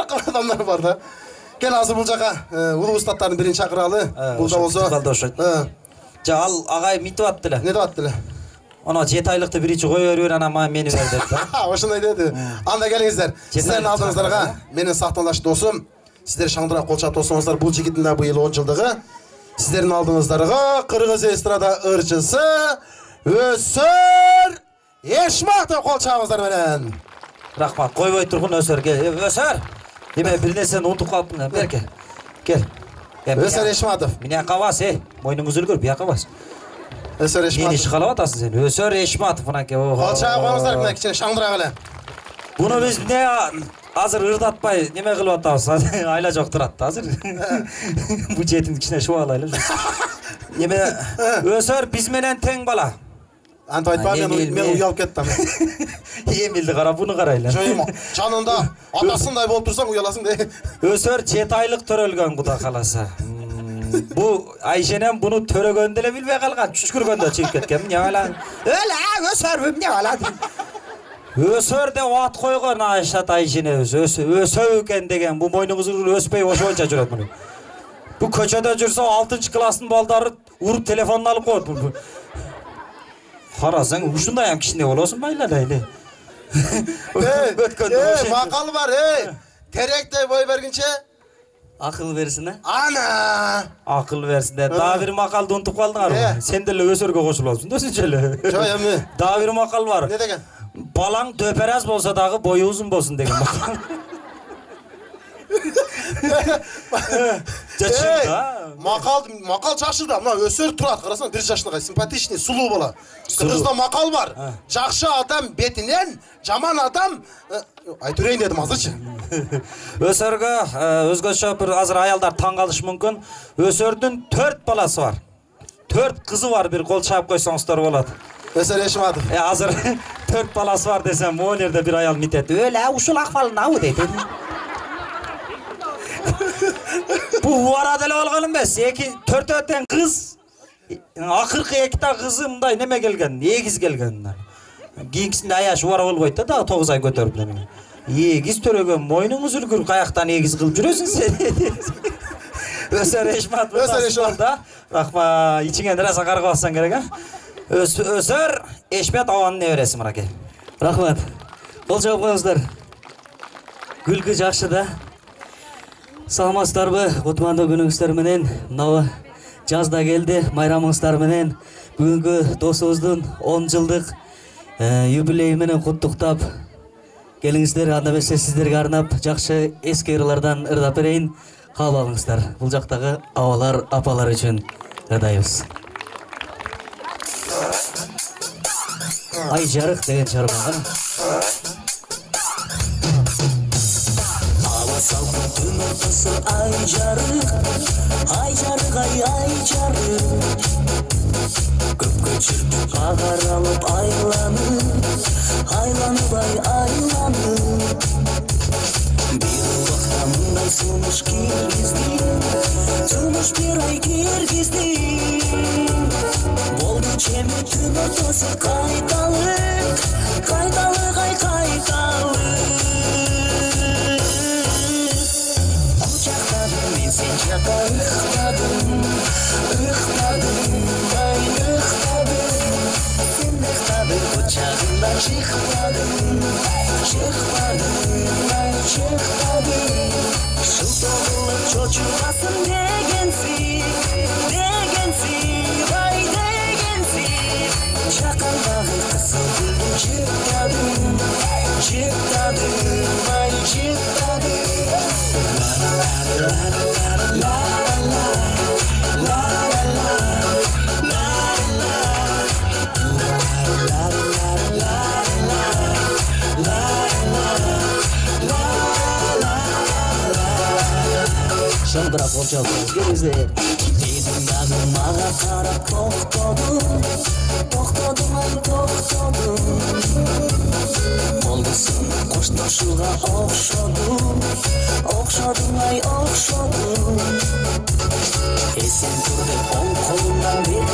Arkalı adamlar var da. Gel hazır bul jaka. Ulu ustadların birini çakıralı. Bul da olsa. Al ağay mitip attılar. Ne de attılar? Ona 7 aylıkta birinci koy veriyor anama meni verdi. Oşunday dedi. Anda gelingizler. Sizlerin aldığınızlarga menin saqtandaş dosum. Sizler şandırak kolçap dostlarınızlar bu jigittin de bu yıl 10 жылдығы. Sizlerin aldığınızlarga Kırgız estrada ırçısı Ösör Eşmatov kolçağınızlar menen. Rahmat koyboy turgun Ösör gel. Ösör. Deme bir neseni unutup kalptın. Berke. Gel. Ösör Eşmatov. Mine kavas moynunuz ülgür biya kavas. Ösör Eşmatov. Yeni şıkalap atasın sen. Ösör Eşmatov fanake. Kolçağı koyamızlar mine kichine şandırak ele. Bunu biz ne hazır ırdatpay neme kılıp atабыз. Ayla жоқ тұрады hazır. Bu jetin içine şu alayla. Neme Ösör biz menen teң bala. Anta айтпа men uyalып кеттім. Емелді қара бұны қарайлар. Жанында атасындай болып тұрсаң ұяласың де. Ösör 7 aylık төрөлгөн Құда қаласа. Bu Ayşenem bunu törөгөндө эле билбей калган, түшкүргөндө чыгып кеткен. Не бала? Өлө, Ösör не бала? Ösör деп ат койгон Айшат Ayşenебиз. Өсө экен деген. Бу мойнуңуз өспөй ошонча жүрөт муну. Bu көчөдө жүрсө 6 класстын балдары уруп телефонун алып коет. Карасаң, ушундай ham кичине болосун байлар эле. Макал бар, теректей бой бергенче акыл берсин, Ана! Акыл берсин. Дагы бир макалды унутуп калдыңар. Сен деле Өсөргө кошуласың да сенче эле. Жок эми. Дагы бир макал бар. Не деген? Балаң дөпераз болсо дагы бою узун болсун деген макал. Макал жакшы да, мына Өсөр турат, карасаң 1 жашындагы симпатичный, сулуу бала. Кыргызда макал бар. Жакшы адам бетинен, жаман адам айтырайын дедим азырчы. Өсөргө өзгөчө бир азыр аялдар таң калышы мүмкүн. Өсөрдүн 4 баласы бар. 4 кызы бар, бир кол чаап койсоңуздар болот. Өсөр Эшматов. Азыр 4 баласы бар десем, могу жерде бир аял митет. Өлө, ушул акыбалын абы дейт. Bu arada ele olgan emес. 4 öten kız. Akırkı 2 ta kızı mınдай neme gelgen? Egiz gelgen. Kийинкисинде аяшы убара болбойт да, дагы 9 ай көтөрүп. Egiz төрөгөн мойнуңуз үлгүр, каяктан egiz кылып жүрөсүң сен. Өсөр Эшматов. Өсөр Эшматов да. Рахма, ичиңен нерсе каргап алсаң керек, а? Өсөр Эшматов аванын небереси мыраке. Рахмат. Кол жаап коюңуздар. Күлкү жакшы да. Саламатсыздарбы, кутмандуу күнүңүздөр менен. Мына жазда келди, майрамыңыздар менен бүгүнкү досубуздун 10 жылдык юбилей менен куттуктап келиңиздер. Анда эмесе сиздерге арнап жакшы эски ырлардан ырдап берейин. Кабыл алыңыздар. Бул жактагы абалар, апалар үчүн ырдайбыз. Ай жарык деген чарбаган. Salkın tüm ortası ay jarık, ай jarık. Köp köçürdük ağar alıp aylanıp, aylanıp. Bir vaktamınday sunuş kirgizdi, sunuş bir ay kirgizdi. Boldu çemi tüm ortası kaytalık, ay kaytalık. Sen çaka ıhtadım, ay ıhtadım. Sen ıhtadım, bıçağından çıkmadım, ay çıkmadım. Şu doğruluk çocuğasın degensin, ay degensin. Çakaldağı kısıl gülüm çıktadım, ay çıktadım. Şandıra kol çalıyoruz. Gelizde. Dedim dağım mağa karab toktodum. Olgusun koştoşuğa okşodum. Ay okşodum. Esen dur dep on kolumdan bir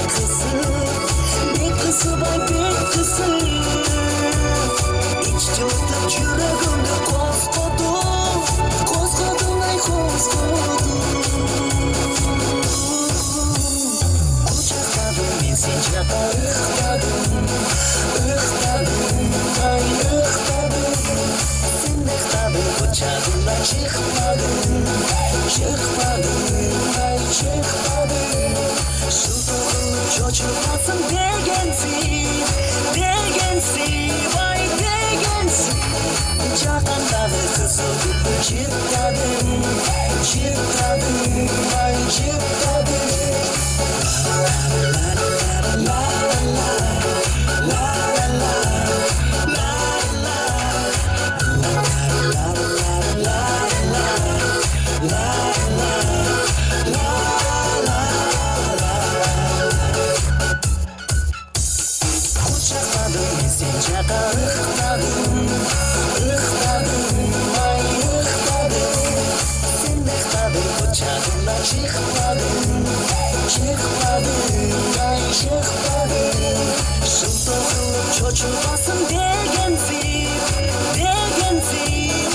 kızı bay bir kızı. İç cıvıtıp yüreğimde koskodu. Kucağından çıkmadım, ay çıkmadım. Şu doğrulup çocuğlasın degensin, vay degensin. Çakandağı kızıl gülü çıkmadım, ay çıkmadım. Çocuğlasın degensin,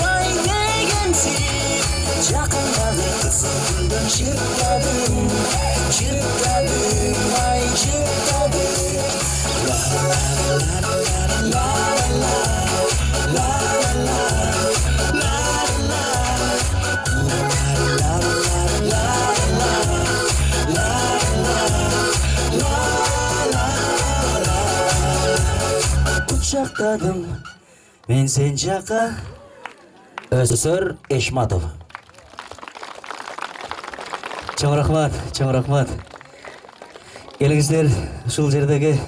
vay degensin. Çakındağı kızıl gülden çıkmadım, ay çıkmadım. La la la la la la la la la Kucaqladım men sen jaqa. Özsür Eşmatov. Чоң рахмат. Келиңиздер ушул жердеги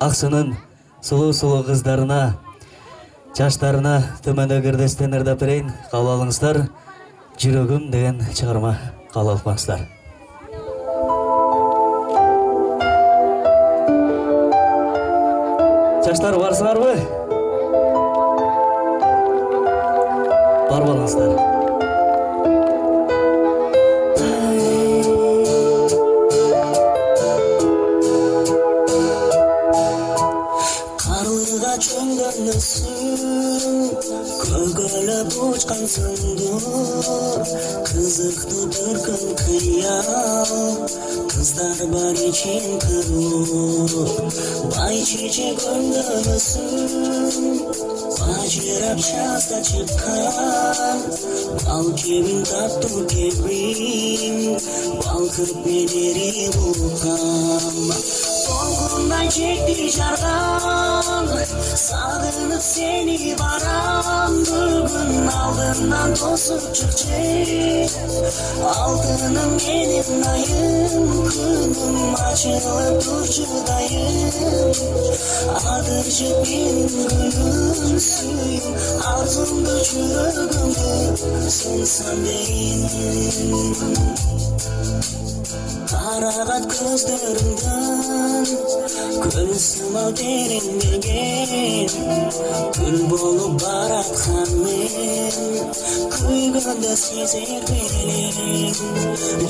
Аксунун сулуу кыздарына, жаштарына төмөндө кирдестен ырдап берейин. Кабыл алыңыздар. Жүрөгүм деген чыгарма кабыл алып коюңуздар. Жаштар барсыңарбы? Бар болуңуздар. Kөгөлөп учкан сыңдыр, кызыктуу дүркүн кыял, кыздар бар ичин кырылып, бай чечек өндөрөсүн, бажырап жазда чыккан, бал кебин таттуу кебин, балкып менери булкам. Толкундай чекти жарган, сагынып сени барам. Бүгүн алдымдан тосуп чыкчы, алтыным менин айым, күнүм ачылып турчу дайым. Адырчы менин гүлүм, сүйүм, арзумду жүрөгүмдү сунсам дейин. Карагат көздөрүңдөн көл сымал тереңдеген, гүл болуп бараткан мен күйгөндө сезер белең.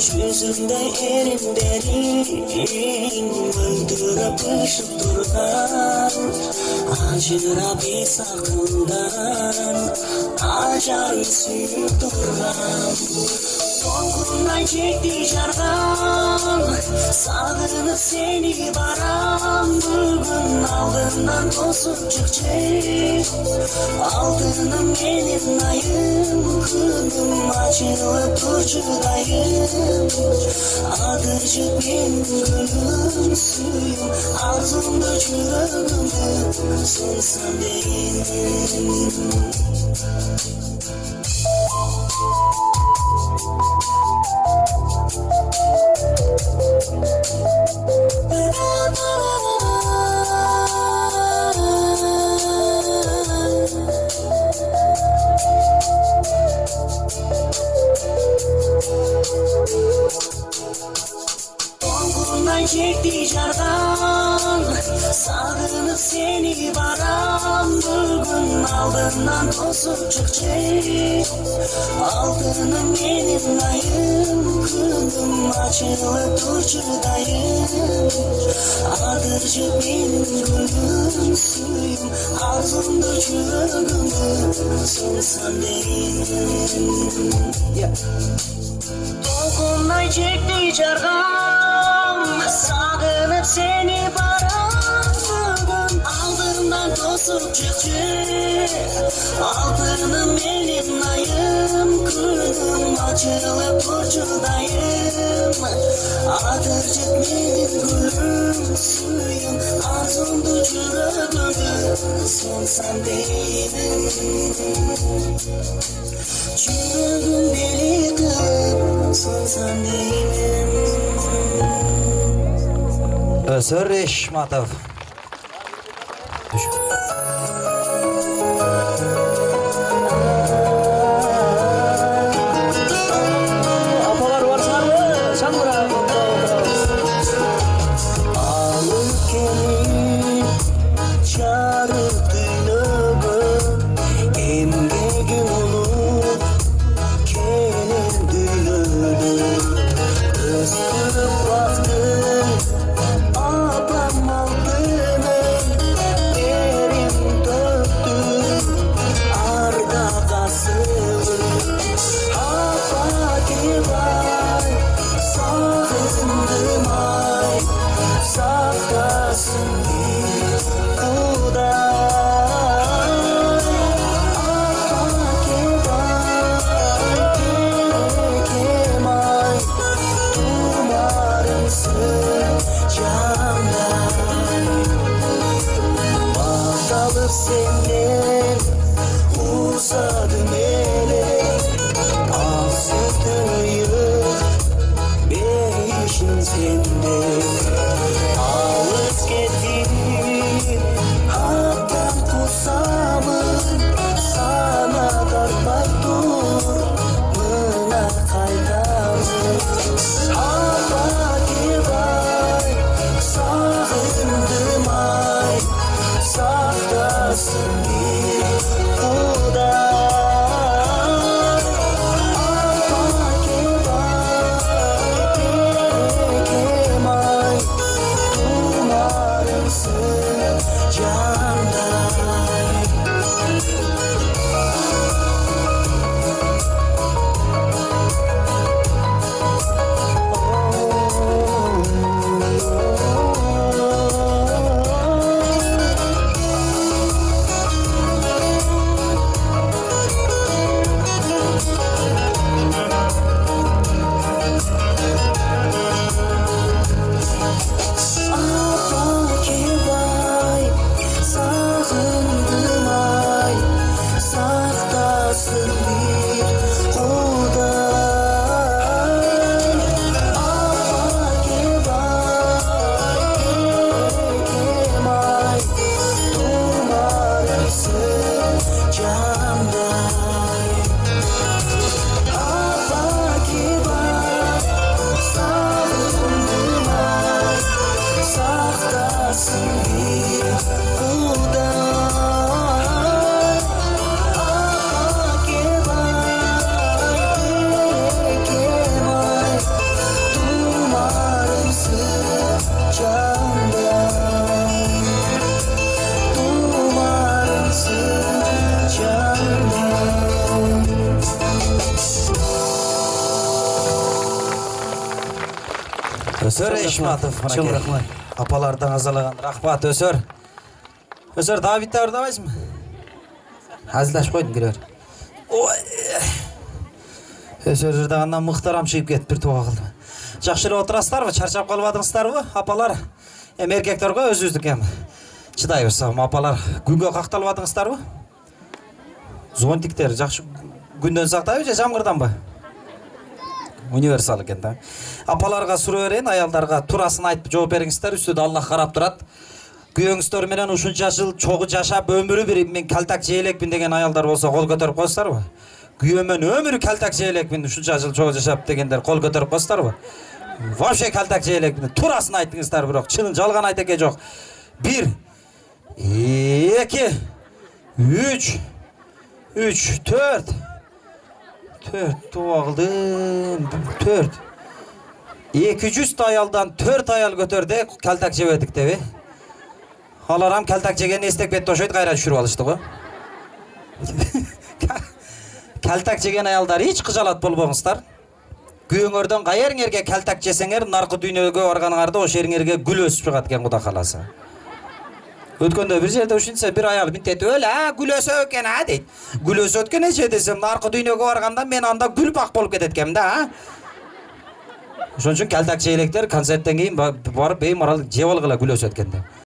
Жүзүңдө эримдериң мөлдүрөп ышып турган, ажырап эс акылдан ажарын сүйүп турган. Толкундай чекти жарган, сагынып сени барам. Бүгүн алдымдан тосуп чыкчы, алтыным менин айым, күнүм ачылып турчу дайым. Адырчы менин гүлүм, сүйүм, арзумду жүрөгүмдү сунсам дейин. Толкундай чекти жарган, сагынып сени барам. Бүгүн алдымдан тосуп чыкчы, алтыным менин айым, күнүм ачылып турчу дайым. Адырчы менин гүлүм, сүйүм, арзумду жүрөгүмдү сунсам дейин. Толкундай чекти жарган, сагынып сени барам. Бүгүн алдымдан basıp çıkacak. Altınım benim ayım, kırdım açılıp burcudayım. Adırcık benim gülüm, suyum, arzumdu çürüdüm. Solsan değilim, çürüdüm beni kılıp, solsan değilim. Özür Eşmatov. Apalar varsınlar mı? Şangıra. Alıp gelin çağırıp düğünümü, emgegim olup gelin düğünü. Özgürüp baktım ablam aldığını, derin döktüm arda kasımı. Hava divar sağındım ay, saftasın bir kuday. Hava divar gerekem ay, umarımsın candan. Bağdalıp senden uzadım ele, al sütü yık beşin sende. Ağız getir hattan kusamın, sana darpay dur mına kaydamın. Hava divay sağındım ay, saftasın bir kuday. Hava divay gerekem ay, umarımsın candan. Vay, sağındım ay, saftasın bir kuday. Vay, gerekem ay, umarımsın candan. Sağındım ay, saftasın bir kuday. Gerekem ay, umarımsın candan. Umarımsın candan. Özür Eşmatov. Çok rahmat. Apalardan azalagan rahmat Özür. Özür David da oynamaysın mı? Hazırlaş koydum girer. Oy. Özür жырдағаннан мұхтарам шығып кетіп бір туға қылды. Жақшылы отырасыздар ма? Шаршап қалмадыңыздар ма? Апалар. Еркектер ғой өзіңіздік ем. Шыдай берсем, апалар күнге қақталмадыңыздар ма? Зонтиктер жақсы күнден сақтап же жамғырдан ба? Универсал екен да. Апаларға сұрау берейін, аялдарға турасын айтып жооп беріңіздер, үстіде Аллах қарап тұрады. Күйөөңүздөр менен ушунча жыл чогуу жашап өмүрү бир мен калтак жээлекмин деген аялдар болсо кол көтөрүп коесуздарбы? Күйөөмөн өмүрү калтак жээлекмин ушунча жыл чогуу жашап дегендер кол көтөрүп коесуздарбы? Вообще калтак жээлекмин. Турасын айтыңыздар, бирок чынын жалган айтеке жок. 1 2 3 4 туа кылдым. 4 200 аялдан 4 аял көтөрдү, калтак жебедик деби? Аларам калтак жеген эстек бетти ошойт кайра түшүрүп алышты го. Калтак жеген аялдар эч кыжалат болбоңуздар. Күйөөңөрдөн кайерңерге калтак жесеңер, наркы дүйнөгө барганыңарда ошо жериңерге гүл өсүп чыгат экен Кудай кааласа. Өткөндө бир жерде ушунча бир аял минтет өлө гүлөсө экен дейт. Гүлөсө экен эже десем, наркы дүйнөгө барганда мен анда гүлбак болуп кетет экенмин да. Ошон үчүн калтак чейлектер концерттен кийин барып беймарал жеп алгыла гүлөсө эткенде.